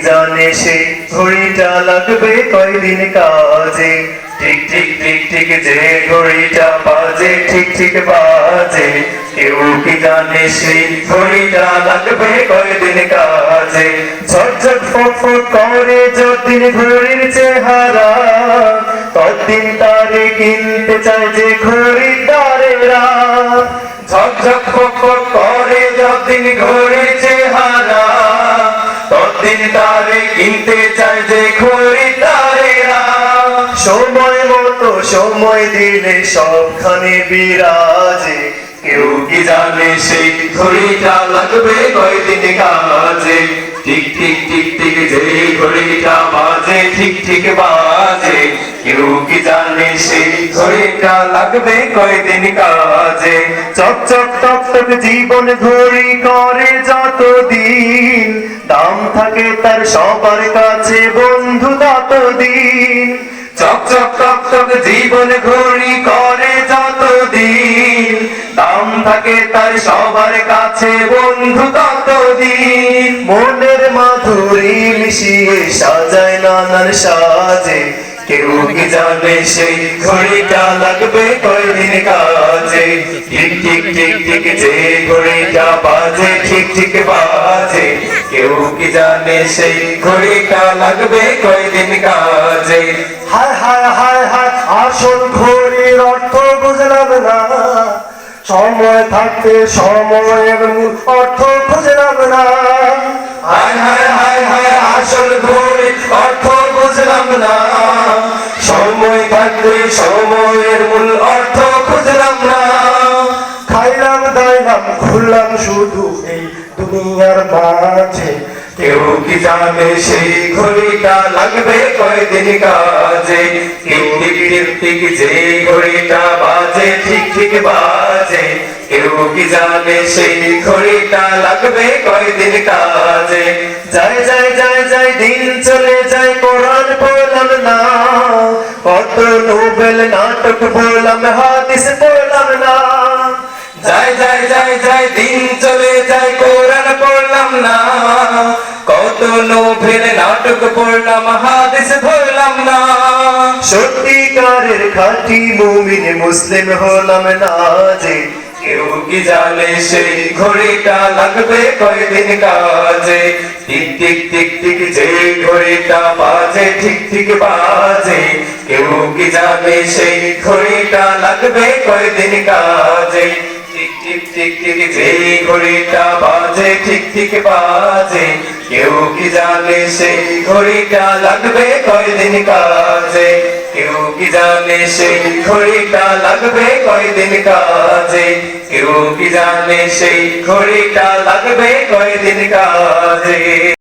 জানে সেই ঘড়িটা লাগবে কয়দিন কাজে, ঠিক ঠিক ঠিক ঠিক যে ঘড়িটা বাজে ঠিক ঠিক বাজে। কেউ কি জানে সেই ঘড়িটা লাগবে কয়দিন কাজে। ঝকঝক ফক ফক করে যতদিন ঘড়ির চেহারা, ততদিন তারে কিনতে চায় যে খরিদ্দারেরা। ঝকঝক ফক ফক করে যতদিন ঘড়ির চেহারা, ততদিন তারে কিনতে চায় যে খরিদ্দারেরা। সময় মতো সময় দিলে সবখানে বিরাজে, কেউ কি জানে সেই ঘড়িটা লাগবে কয়দিন কাজে। ঠিক ঠিক ঠিক ঠিক যে ঘড়িটা বাজে ঠিক ঠিক বাজে। কেউ কি জানে সেই ঘড়িটা লাগবে কয়দিন কাজে। চক চক টক টক জীবন ঘড়ি করে যতদিন, দাম থাকে তার সবার কাছে বন্ধু ততদিন। চক চক টক টক জীবন ঘড়ি করে যতদিন, দাম থাকে তার সবার কাছে বন্ধু ততদিন। মনের মাধুরী মিশিয়ে সাজায় নানান সাজে, কেউ কি জানে সেই ঘড়িটা লাগবে কয়দিন কাজে। ঠিক ঠিক ঠিক ঠিক যে ঘড়িটা বাজে ঠিক ঠিক বাজে। কেউ কি জানে সেই ঘড়িটা লাগবে কয়দিন কাজে। হায় হায় হায় হায়, আসল ঘড়ির অর্থ বুঝলাম না, সময় থাকতে সময়ের মূল অর্থ বুঝলাম না। হায় হায় হায় হায়, আসল ঘড়ির অর্থ বুঝলাম না, সময় থাকতে সময়ের মূল অর্থ খুঁজলাম না। খাইলাম দাইলাম ঘুরলাম শুধু এই দুনিয়ার মাঝে, কেউ কি জানে সেই ঘড়িটা লাগবে কয়দিন কাজে। ঠিক ঠিক ঠিক ঠিক যে ঘড়িটা বাজে ঠিক ঠিক বাজে। কেউ কি জানে সেই ঘড়িটা লাগবে কয়দিন কাজে। যায় যায় যায় যায় দিন চলে যায়, কোরআন পড়লাম না, কত নোবেল নাটক পড়লাম হাদিস পড়লাম না। যায় যায় যায় যায় দিন চলে যায়, কোরআন পড়লাম না, কত নোবেল নাটক পড়লাম হাদিস পড়লাম না। সত্যিকারের খাঁটি মুমিন মুসলিম হলাম না যে, কেউ কি জানে সেই ঘড়িটা লাগবে কয়দিন কাজে। ঠিক ঠিক ঠিক ঠিক যে ঘড়িটা বাজে ঠিক ঠিক বাজে। কেউ কি জানে সেই ঘড়িটা লাগবে কয়দিন কাজে। ঠিক ঠিক ঠিক ঠিক যে ঘড়িটা বাজে ঠিক ঠিক বাজে। কেউ কি জানে সেই ঘড়িটা লাগবে কয়দিন কাজে। কেউ কি জানে সেই ঘড়িটা লাগবে কয়দিন কাজে। কেউ কি জানে সেই ঘড়িটা লাগবে কয়দিন কাজে।